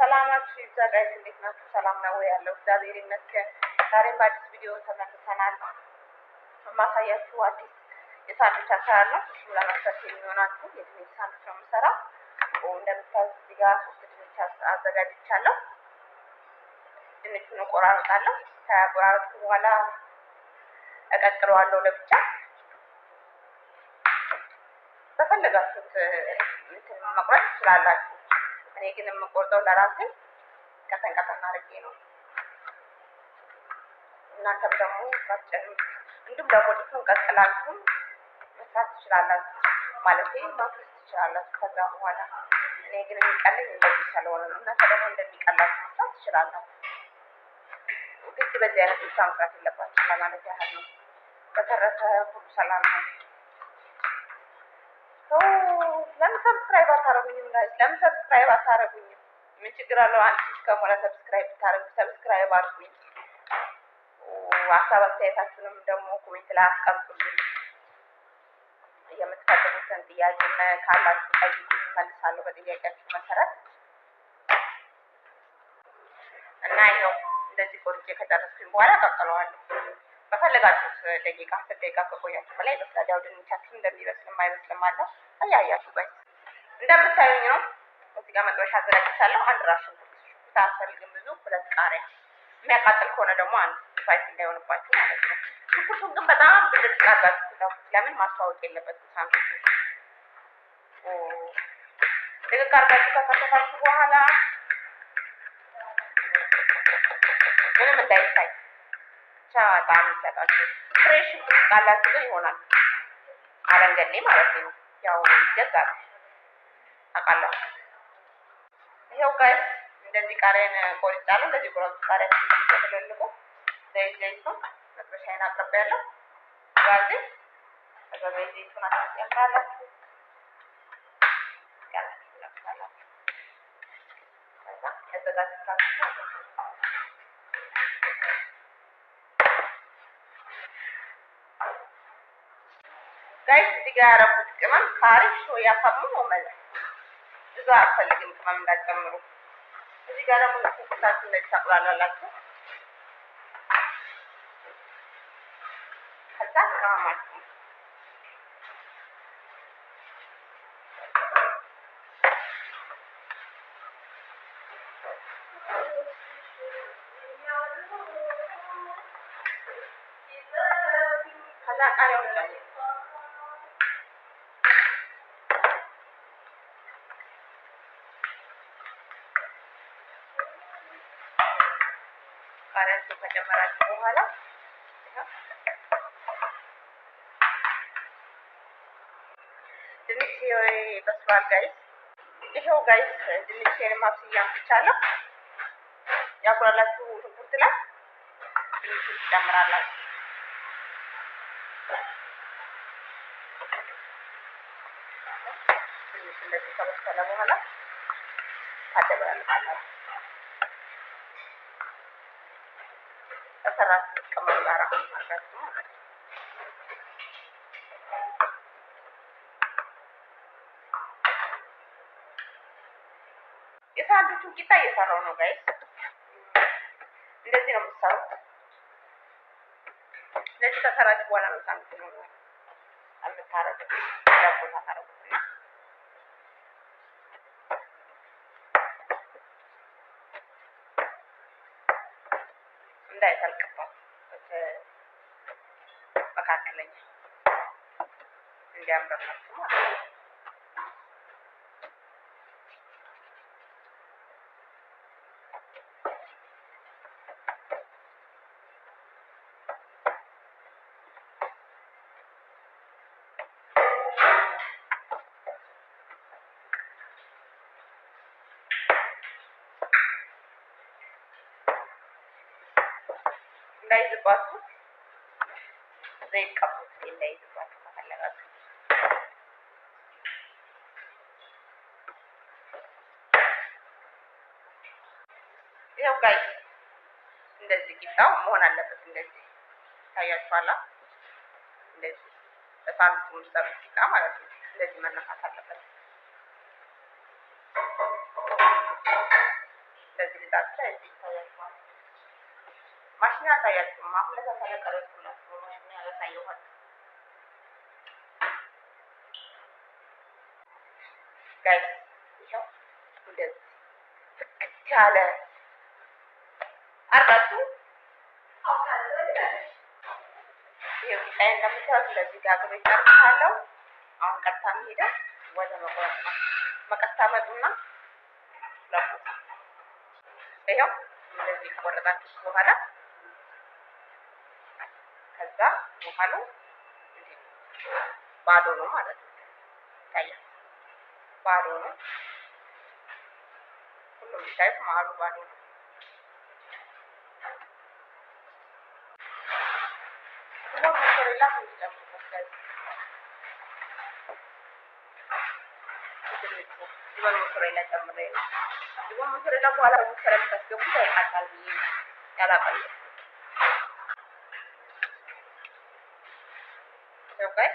ሰላማችሁ ይብዛ ጋይስ፣ እንዴት ናችሁ? ሰላም ነው ወይ? ያለው እግዚአብሔር ይመስገን። ዛሬም በአዲስ ቪዲዮ ተመልሰናል። የማሳያችሁ አዲስ የሳንዱች አሰራር ነው። እሱ ለመስራት የሚሆናችሁ የድንች ሳንዱች ነው የምሰራው። እንደምታዩት እዚህ ጋር 3 ድንች አዘጋጅቻለሁ። ድንቹን እቆራርጣለሁ። ከቆራረጥኩ በኋላ እቀቅለዋለሁ ለብቻ። በፈለጋችሁት እንትን መቁረጥ ትችላላችሁ። እኔ ግን የምቆርጠው ለራሴ ቀጠን ቀጠን አድርጌ ነው። እናንተም ደግሞ እንዲሁም ደግሞ ድፍን ቀቅላችሁ መስራት ትችላላችሁ፣ ማለት ማፍረስ ትችላላችሁ። ከዛ በኋላ እኔ ግን የሚቀለኝ እንደዚህ ስለሆነ ነው። እናንተ ደግሞ እንደሚቀላችሁ መስራት ትችላላችሁ። ግድ በዚህ አይነት ብቻ መስራት የለባችሁ ለማለት ያህል ነው። በተረፈ ሁሉ ሰላም ነው። ለምን ሰብስክራይብ አታረጉኝም ጋይስ? ለምን ሰብስክራይብ አታረጉኝም? ምን ችግር አለው? አንቺ እስከሞላ ሰብስክራይብ ታረጉ። ሰብስክራይብ አድርጉኝ። ሀሳብ አስተያየታችሁንም ደግሞ ኮሜንት ላይ አስቀምጡልኝ። የምትፈልጉትን ጥያቄ ካላችሁ ጠይቁኝ፣ መልሳለሁ በጥያቄያችሁ መሰረት። እና ይኸው እንደዚህ ቆርጬ ከጨረስኩኝ በኋላ ቀቅለዋለሁ። በፈለጋችሁት ደቂቃ 10 ደቂቃ ከቆያችሁ በላይ ይበስላል። ያው ድንቻችሁ እንደሚበስልም አይበስልም አለ አያያችሁ ጋይስ። እንደምታዩኝ ነው። እዚህ ጋር መጥበሻ አዘጋጅቻለሁ። አንድ ራስ ሽንኩርት አያስፈልግም ብዙ፣ 2 ቃሪያ። የሚያቃጥል ከሆነ ደግሞ አንድ ስፓይስ እንዳይሆንባችሁ ማለት ነው። ሽንኩርቱን ግን በጣም ብልጭ አድርጋችሁ ለምን ማስተዋወቅ የለበትም ሳንዱች። ድቅቅ አድርጋችሁ ከከተፋችሁ በኋላ ምንም እንዳይታይ ብቻ በጣም ይሰጣችሁ። ፍሬሽ ሽንኩርት ካላችሁ ግን ይሆናል፣ አረንገሌ ማለት ነው። ያው ይገዛል አቃለሁ። ይሄው ጋይስ እንደዚህ ቃሪያን ቆርጫለሁ። እንደዚህ ቆራጭ ቃሪያ ተፈልልቆ ዘይቱን መጥበሻዬን አቅርቤያለሁ። ጋዜ ዘይቱን አስጨምራላችሁ። ጋይስ እዚህ ጋር ያረኩት ቅመም ካሪፍ ሶያ ከሙን ወመለ ብዙ አልፈልግም፣ ቅመም እንዳትጨምሩ። እዚህ ጋር ደግሞ ሽንኩርታችሁን እንደዚህ ታቁላላላችሁ። ከዛ ቅመማችሁ ከዛ ቃሪያውን ጨምሩ። ቃሪያችሁን ከጨመራችሁ በኋላ ድንች በስሏል ጋይስ። ይኸው ጋይስ ድንቼን ማብሰያ አምጥቻለሁ። ያቁላላችሁ ሽንኩርት ላይ ድንች ትጨምራላችሁ። ድንች እንደዚህ ከበሰለ በኋላ ታደባልቃላችሁ። ከሰራችሁ ቅመም ጋር አድርጋችሁ ማለት ነው። የሳንዱቹን ቂጣ እየሰራው ነው ጋይስ። እንደዚህ ነው የምትሰሩት። እንደዚህ ከሰራችሁ በኋላ ነው ሳንዱቹ ነው የምታረጉት። ዳቦታ ታረጉትና እንዳይተልቅባችሁ መካከለኛ እንዲያምርባችሁ ማለት ነው። እንዳይዝባችሁ ዘይት ቀቡት፣ እንዳይዝባችሁ ከፈለጋችሁ። ይኸው ጋይስ እንደዚህ ቂጣው መሆን አለበት። እንደዚህ ታያችኋላ። እንደዚህ በሳንዱቹ የምትሰሩት ቂጣ ማለት ነው። እንደዚህ መነካት አለበት። አላሳያችሁም። አሁን ለተሰለቀረችላችሁ ነው ያላሳየኋት። ጋይስ ይኸው እንደዚህ ፍክት ያለ አርጋችሁ ይኸው ቂጣዬ እንደምታዩት እንደዚህ ጋግሬ ጨርሻለሁ። አሁን ቀጥታ የምሄደው ወደ መቁረጥ ነው። መቀስታ መጡና ለቁ ይኸው እንደዚህ ከቆረጣችሁ በኋላ ከዛ በኋላ ባዶ ነው ማለት ነው። ታያ ባዶ ነው። ሁሉም ሻይፍ ማሉ ባዶ ነው። ሁሉም ሞተሬላ እንዲጨምሩበት ይበል ሞተሬላ ጨምሬ ነው። ይበል ሞተሬላ በኋላ ሞተሬላ ታስገቡት አይቃጣል ብዬ ያላቀለ guys.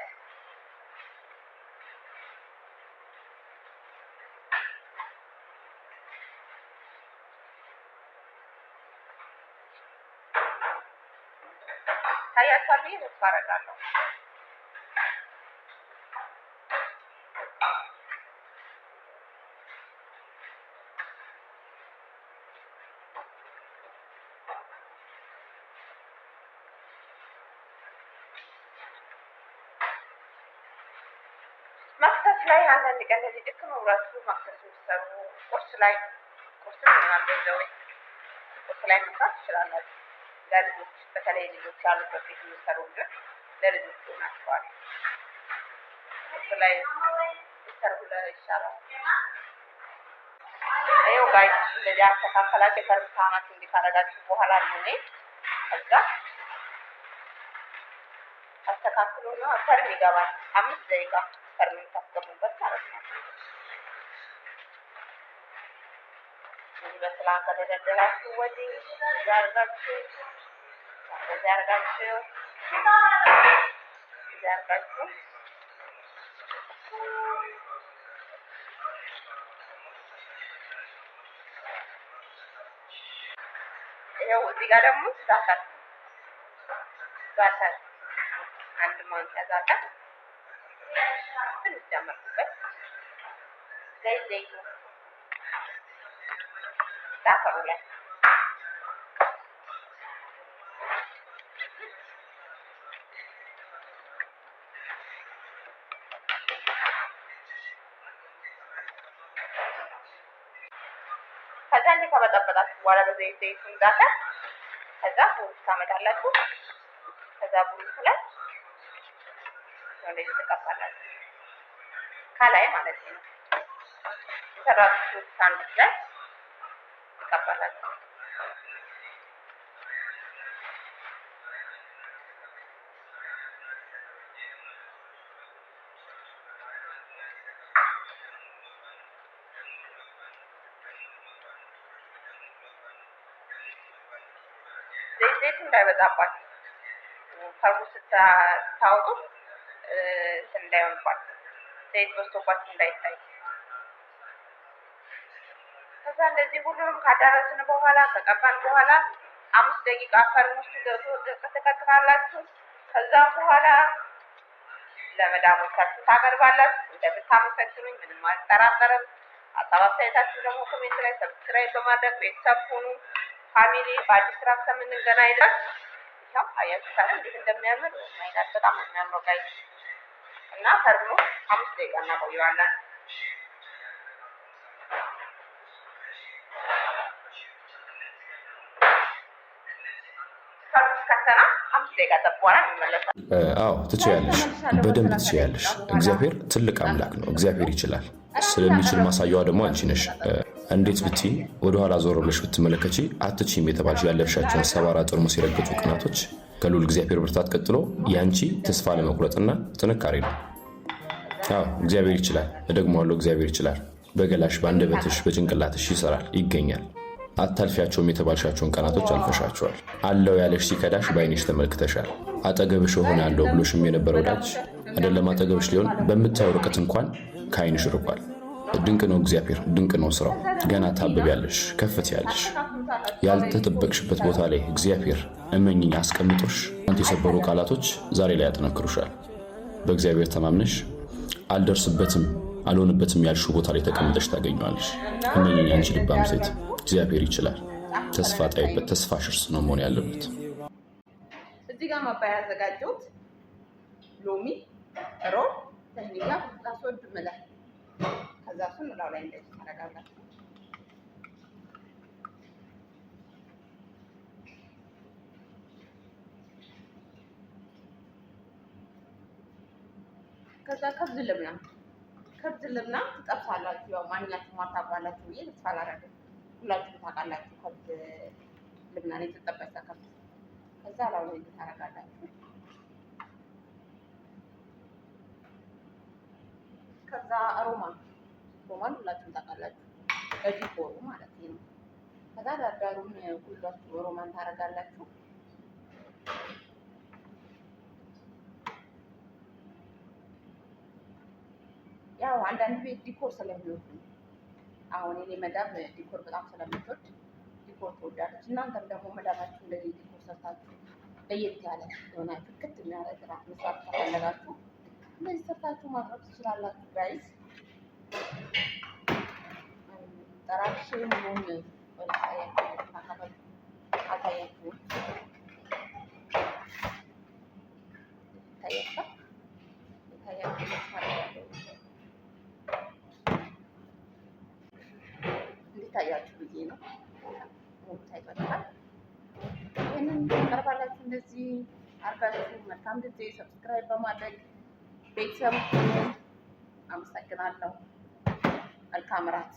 Saya tadi para dalo. መክሰስ ላይ አንዳንድ ቀን እንደዚህ ድክም ብሏችሁ መክሰስ የምትሰሩ ቁርስ ላይ ቁርስ ላይ መስራት ትችላላችሁ። ለልጆች በተለይ ልጆች ያሉበት ቤት የሚሰሩ ልጆች ለልጆች ይሆናቸዋል። ቁርስ ላይ ይሰሩ ይሻላል። ይኸው ጋይስ እንደዚህ አስተካከላችሁ የሰርቪስ ሳህናችሁ እንዲህ ካደረጋችሁ በኋላ ነው ከዛ አስተካክሉና ፈርም ይገባል። 5 ደቂቃ ፈርም ታስገቡበት ማለት ነው። በስላ ከተደረደራችሁ ወዲህ ዛርጋችሁ ይኸው እዚህ ጋር ደግሞ ዛታል አንድ ማንኪያ ዛታል ትንሽ ጨመርኩበት። ዘይት ዛታው ላይ ከዛ እንዲህ ከበጠበጣችሁ በኋላ ዘይቱን ዛታ ከዛ ቡሩሽ ታመጣላችሁ። ከዛ ቡሩሽ ላይ እንደዚህ ተቀባላችሁ ካላይ ማለት ነው። የሰራችሁት ሳንዱች ላይ ተቀባላችሁ። ዘይት እንዳይበዛባችሁ ፈርሙ ስታወጡ እንትን እንዳይሆንባችሁ ዘይት በዝቶባችሁ እንዳይታይ። ከዛ እንደዚህ ሁሉንም ካዳረስን በኋላ ከቀባን በኋላ 5 ደቂቃ ፈርሙ ውስጥ ተከትራላችሁ። ከዛ በኋላ ለመዳሞቻችሁ ታቀርባላችሁ። እንደምታመሰግኑኝ ምንም አልጠራጠርም። አስተያየታችሁ ደግሞ ኮሜንት ላይ ሰብስክራይብ በማድረግ ቤተሰብ ሁኑ። ፋሚሊ በአዲስ ስራ እስከምንገናኝ ድረስ ይኸው አያችሁ እንዴት እንደሚያምር ማይናት በጣም የሚያምረው ጋይስ እና ፈርሙ 5 ደቂቃ እናቆየዋለን። ከተና 5 ደቂቃ ተቆራን እንመለሳለን። አዎ ትችያለሽ፣ በደንብ ትችያለሽ። እግዚአብሔር ትልቅ አምላክ ነው። እግዚአብሔር ይችላል። ስለሚችል ማሳያዋ ደግሞ አንቺ ነሽ። እንዴት ብትይ ወደ ኋላ ዞር ብለሽ ብትመለከቺ አትችይም የተባልሽ ያለፍሻቸውን 74 ጠርሙስ የረገጡ ቀናቶች ከልዑል እግዚአብሔር ብርታት ቀጥሎ ያንቺ ተስፋ ለመቁረጥና ጥንካሬ ነው። አዎ እግዚአብሔር ይችላል። እደግመዋለሁ፣ እግዚአብሔር ይችላል። በገላሽ በአንደበትሽ በጭንቅላትሽ ይሰራል፣ ይገኛል። አታልፊያቸውም የተባልሻቸውን ቀናቶች አልፈሻቸዋል። አለው ያለሽ ሲከዳሽ በዓይንሽ ተመልክተሻል። አጠገብሽ እሆናለሁ ብሎሽም የነበረው ወዳጅ አይደለም አጠገብሽ ሊሆን በምታየው ርቀት እንኳን ከዓይንሽ ርቋል። ድንቅ ነው እግዚአብሔር፣ ድንቅ ነው ስራው። ገና ታብቢያለሽ፣ ከፍት ያለሽ ያልተጠበቅሽበት ቦታ ላይ እግዚአብሔር እመኝኝ አስቀምጦሽ አንተ የሰበሩ ቃላቶች ዛሬ ላይ ያጠነክሩሻል። በእግዚአብሔር ተማምነሽ አልደርስበትም አልሆንበትም ያልሽው ቦታ ላይ ተቀምጠሽ ታገኘዋለሽ። እመኝኝ አንቺ ልባም ሴት እግዚአብሔር ይችላል። ተስፋ ጣይበት፣ ተስፋ ሽርስ ነው መሆን ያለበት። እዚህ ጋር ማባያ ያዘጋጀሁት ሎሚ፣ ሮብ፣ ተህኒጋ፣ ላስወድ መላል ከዛ እሱን ላው ላይ እንደዚህ ታደርጋላችሁ። ከዛ ከብዝ ልብና ትጠብሳላችሁ። ያው ማንኛችሁም አታውቃላችሁ ብዬ ተስፋ አላደርግም። ሁላችሁም ታውቃላችሁ። ከብዝ ልብና ላይ የተጠበሰ ከብዝ ከዛ ላው ላይ ታደርጋላችሁ። ከዛ ሮማን ሁላችሁም ታውቃላችሁ። በዲኮሩ ማለት ነው። ከዛ ዳርዳሩን ሁላችሁ ሮማን ታደርጋላችሁ። ያው አንዳንድ ቤት ዲኮር ስለሚወዱ አሁን እኔ መዳም ዲኮር በጣም ስለምትወድ ዲኮር ትወዳለች። እናንተም ደግሞ መዳማችሁ እንደዚህ ዲኮር ሰርታችሁ ለየት ያለ የሆናችሁ ክት የሚያደርግ ራት መስራት ከፈለጋችሁ እንደዚህ ሰርታችሁ ማቅረብ ትችላላችሁ። ጋይዝ ጠራሽ ሙሉን አታያችሁ እንዲታያችሁ ብዬ ነው። ታይቷል። ይህንን ቀርባላችሁ እንደዚህ አርጋችሁ መልካም ጊዜ። ሰብስክራይብ በማድረግ ቤተሰብ አመሰግናለሁ። መልካም እራት